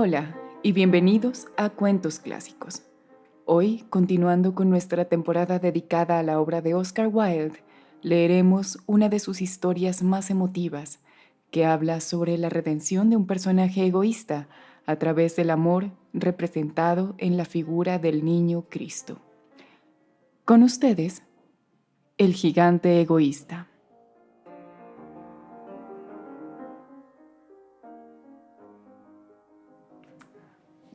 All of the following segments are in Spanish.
Hola y bienvenidos a Cuentos Clásicos. Hoy, continuando con nuestra temporada dedicada a la obra de Oscar Wilde, leeremos una de sus historias más emotivas, que habla sobre la redención de un personaje egoísta a través del amor representado en la figura del niño Cristo. Con ustedes, el gigante egoísta.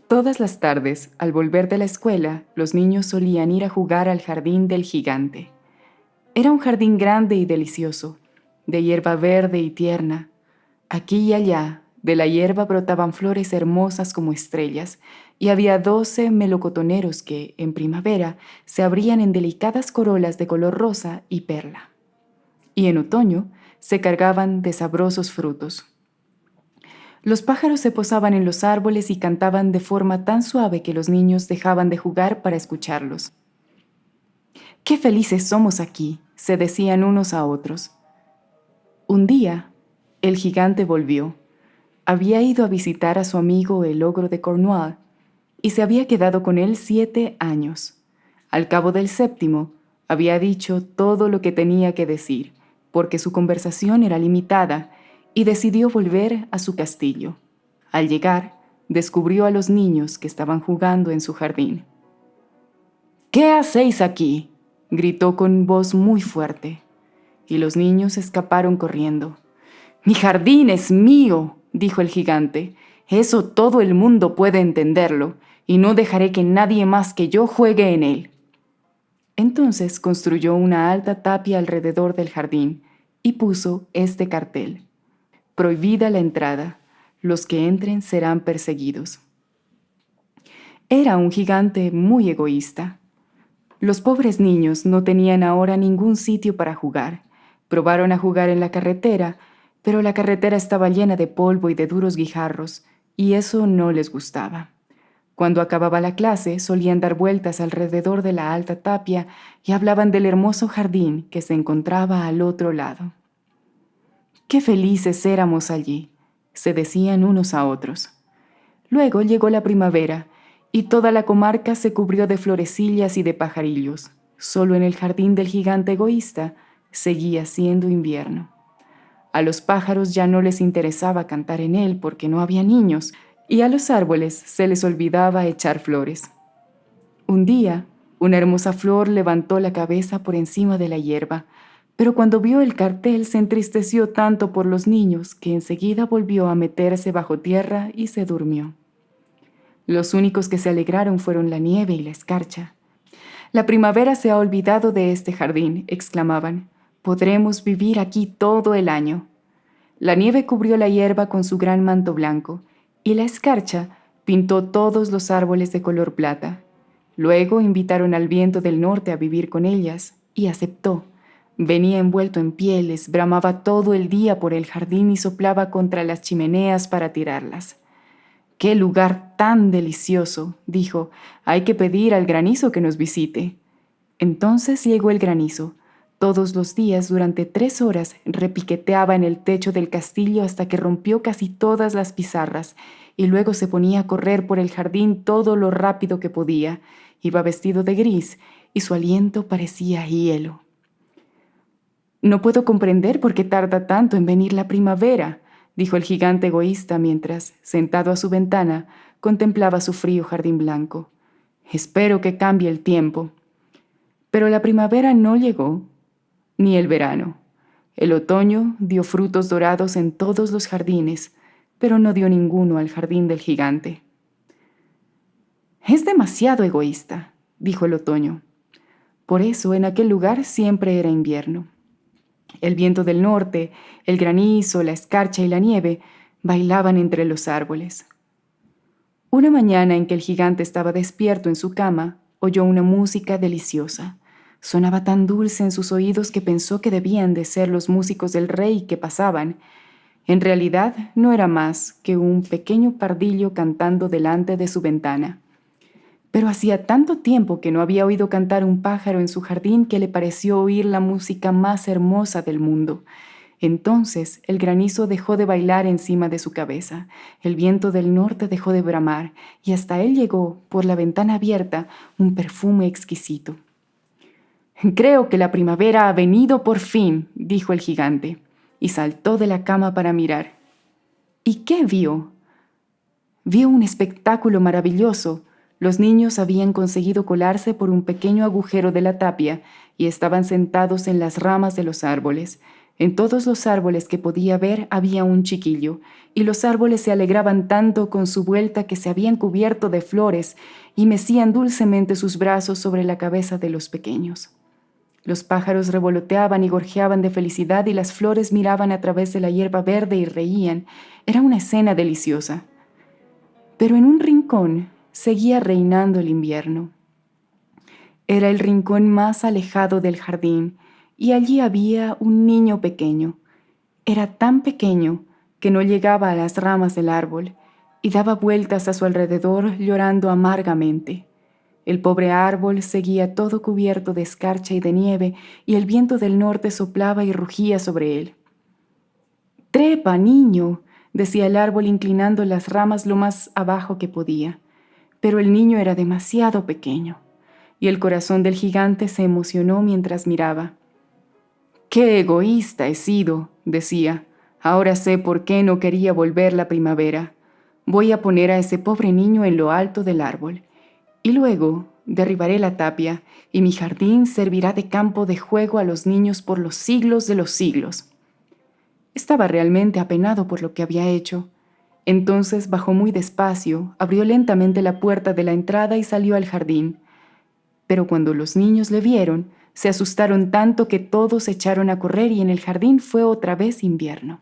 Todas las tardes, al volver de la escuela, los niños solían ir a jugar al jardín del gigante. Era un jardín grande y delicioso, de hierba verde y tierna. Aquí y allá, de la hierba brotaban flores hermosas como estrellas, y había 12 melocotoneros que, en primavera, se abrían en delicadas corolas de color rosa y perla. Y en otoño se cargaban de sabrosos frutos. Los pájaros se posaban en los árboles y cantaban de forma tan suave que los niños dejaban de jugar para escucharlos. ¡Qué felices somos aquí!, se decían unos a otros. Un día, el gigante volvió. Había ido a visitar a su amigo el ogro de Cornwall y se había quedado con él 7 años. Al cabo del 7º, había dicho todo lo que tenía que decir, porque su conversación era limitada, y decidió volver a su castillo. Al llegar, descubrió a los niños que estaban jugando en su jardín. «¿Qué hacéis aquí?», gritó con voz muy fuerte, y los niños escaparon corriendo. «Mi jardín es mío», dijo el gigante. «Eso todo el mundo puede entenderlo, y no dejaré que nadie más que yo juegue en él». Entonces construyó una alta tapia alrededor del jardín y puso este cartel: «Prohibida la entrada. Los que entren serán perseguidos». Era un gigante muy egoísta. Los pobres niños no tenían ahora ningún sitio para jugar. Probaron a jugar en la carretera, pero la carretera estaba llena de polvo y de duros guijarros, y eso no les gustaba. Cuando acababa la clase, solían dar vueltas alrededor de la alta tapia y hablaban del hermoso jardín que se encontraba al otro lado. «Qué felices éramos allí», se decían unos a otros. Luego llegó la primavera, y toda la comarca se cubrió de florecillas y de pajarillos. Solo en el jardín del gigante egoísta seguía siendo invierno. A los pájaros ya no les interesaba cantar en él porque no había niños, y a los árboles se les olvidaba echar flores. Un día, una hermosa flor levantó la cabeza por encima de la hierba, pero cuando vio el cartel se entristeció tanto por los niños que enseguida volvió a meterse bajo tierra y se durmió. Los únicos que se alegraron fueron la nieve y la escarcha. «La primavera se ha olvidado de este jardín», exclamaban. «Podremos vivir aquí todo el año». La nieve cubrió la hierba con su gran manto blanco, y la escarcha pintó todos los árboles de color plata. Luego invitaron al viento del norte a vivir con ellas, y aceptó. Venía envuelto en pieles, bramaba todo el día por el jardín y soplaba contra las chimeneas para tirarlas. «¡Qué lugar tan delicioso!», dijo. «Hay que pedir al granizo que nos visite». Entonces llegó el granizo. Todos los días, durante 3 horas, repiqueteaba en el techo del castillo hasta que rompió casi todas las pizarras, y luego se ponía a correr por el jardín todo lo rápido que podía. Iba vestido de gris, y su aliento parecía hielo. «No puedo comprender por qué tarda tanto en venir la primavera», dijo el gigante egoísta mientras, sentado a su ventana, contemplaba su frío jardín blanco. «Espero que cambie el tiempo». Pero la primavera no llegó, ni el verano. El otoño dio frutos dorados en todos los jardines, pero no dio ninguno al jardín del gigante. «Es demasiado egoísta», dijo el otoño. Por eso en aquel lugar siempre era invierno. El viento del norte, el granizo, la escarcha y la nieve bailaban entre los árboles. Una mañana en que el gigante estaba despierto en su cama, oyó una música deliciosa. Sonaba tan dulce en sus oídos que pensó que debían de ser los músicos del rey que pasaban. En realidad no era más que un pequeño pardillo cantando delante de su ventana. Pero hacía tanto tiempo que no había oído cantar un pájaro en su jardín que le pareció oír la música más hermosa del mundo. Entonces el granizo dejó de bailar encima de su cabeza, el viento del norte dejó de bramar, y hasta él llegó, por la ventana abierta, un perfume exquisito. «Creo que la primavera ha venido por fin», dijo el gigante, y saltó de la cama para mirar. ¿Y qué vio? Vio un espectáculo maravilloso. Los niños habían conseguido colarse por un pequeño agujero de la tapia y estaban sentados en las ramas de los árboles. En todos los árboles que podía ver había un chiquillo, y los árboles se alegraban tanto con su vuelta que se habían cubierto de flores y mecían dulcemente sus brazos sobre la cabeza de los pequeños. Los pájaros revoloteaban y gorjeaban de felicidad y las flores miraban a través de la hierba verde y reían. Era una escena deliciosa. Pero en un rincón seguía reinando el invierno. Era el rincón más alejado del jardín y allí había un niño pequeño. Era tan pequeño que no llegaba a las ramas del árbol y daba vueltas a su alrededor llorando amargamente. El pobre árbol seguía todo cubierto de escarcha y de nieve, y el viento del norte soplaba y rugía sobre él. «Trepa, niño», decía el árbol inclinando las ramas lo más abajo que podía. Pero el niño era demasiado pequeño, y el corazón del gigante se emocionó mientras miraba. «¡Qué egoísta he sido!», decía. «Ahora sé por qué no quería volver la primavera. Voy a poner a ese pobre niño en lo alto del árbol. Y luego derribaré la tapia, y mi jardín servirá de campo de juego a los niños por los siglos de los siglos». Estaba realmente apenado por lo que había hecho. Entonces bajó muy despacio, abrió lentamente la puerta de la entrada y salió al jardín. Pero cuando los niños le vieron, se asustaron tanto que todos se echaron a correr y en el jardín fue otra vez invierno.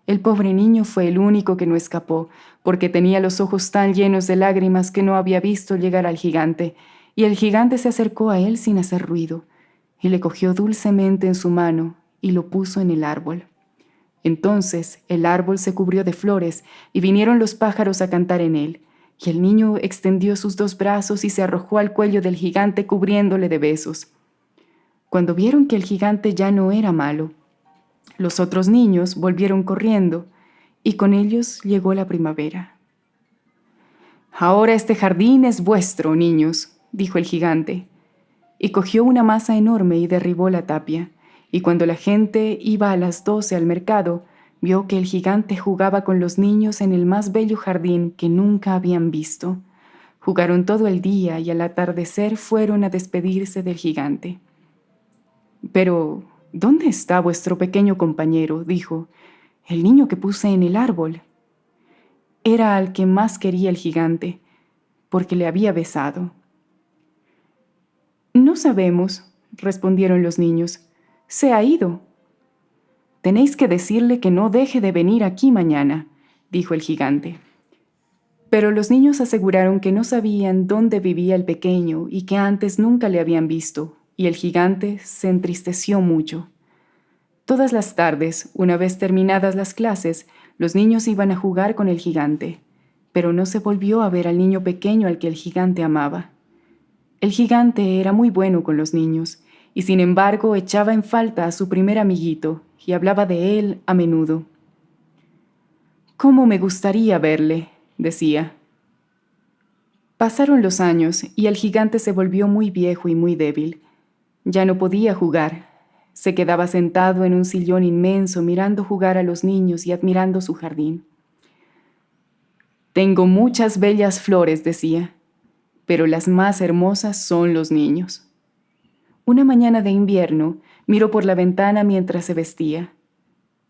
El pobre niño fue el único que no escapó, porque tenía los ojos tan llenos de lágrimas que no había visto llegar al gigante, y el gigante se acercó a él sin hacer ruido, y le cogió dulcemente en su mano y lo puso en el árbol. Entonces el árbol se cubrió de flores, y vinieron los pájaros a cantar en él, y el niño extendió sus 2 brazos y se arrojó al cuello del gigante cubriéndole de besos. Cuando vieron que el gigante ya no era malo, los otros niños volvieron corriendo, y con ellos llegó la primavera. «Ahora este jardín es vuestro, niños», dijo el gigante, y cogió una masa enorme y derribó la tapia, y cuando la gente iba a las 12 al mercado, vio que el gigante jugaba con los niños en el más bello jardín que nunca habían visto. Jugaron todo el día y al atardecer fueron a despedirse del gigante. «Pero, ¿dónde está vuestro pequeño compañero?», dijo. «El niño que puse en el árbol». Era al que más quería el gigante, porque le había besado. «No sabemos», respondieron los niños. «Se ha ido». «Tenéis que decirle que no deje de venir aquí mañana», dijo el gigante. Pero los niños aseguraron que no sabían dónde vivía el pequeño y que antes nunca le habían visto, y el gigante se entristeció mucho. Todas las tardes, una vez terminadas las clases, los niños iban a jugar con el gigante, pero no se volvió a ver al niño pequeño al que el gigante amaba. El gigante era muy bueno con los niños, y sin embargo echaba en falta a su primer amiguito y hablaba de él a menudo. «¿Cómo me gustaría verle?», decía. Pasaron los años y el gigante se volvió muy viejo y muy débil. Ya no podía jugar. Se quedaba sentado en un sillón inmenso mirando jugar a los niños y admirando su jardín. «Tengo muchas bellas flores», decía, «pero las más hermosas son los niños». Una mañana de invierno miró por la ventana mientras se vestía.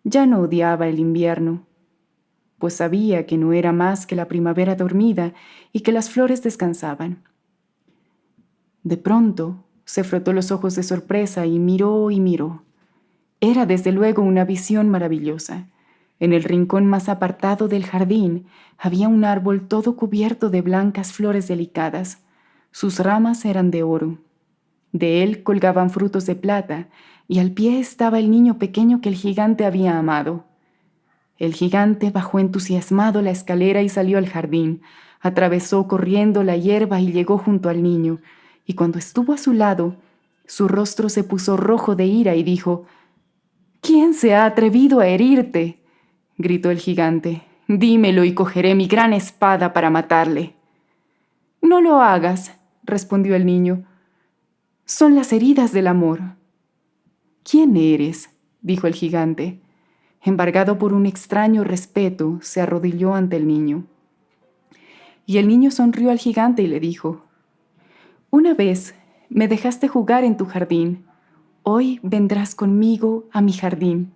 Ya no odiaba el invierno, pues sabía que no era más que la primavera dormida y que las flores descansaban. De pronto se frotó los ojos de sorpresa y miró y miró. Era desde luego una visión maravillosa. En el rincón más apartado del jardín había un árbol todo cubierto de blancas flores delicadas. Sus ramas eran de oro. De él colgaban frutos de plata, y al pie estaba el niño pequeño que el gigante había amado. El gigante bajó entusiasmado la escalera y salió al jardín. Atravesó corriendo la hierba y llegó junto al niño, y cuando estuvo a su lado, su rostro se puso rojo de ira y dijo: ¿Quién se ha atrevido a herirte?, gritó el gigante. Dímelo y cogeré mi gran espada para matarle. No lo hagas, respondió el niño. Son las heridas del amor. ¿Quién eres?, dijo el gigante. Embargado por un extraño respeto, se arrodilló ante el niño. Y el niño sonrió al gigante y le dijo: Una vez me dejaste jugar en tu jardín. Hoy vendrás conmigo a mi jardín,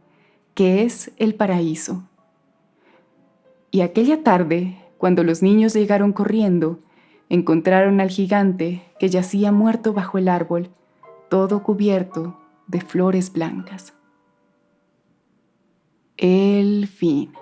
que es el paraíso. Y aquella tarde, cuando los niños llegaron corriendo, encontraron al gigante que yacía muerto bajo el árbol, todo cubierto de flores blancas. El fin.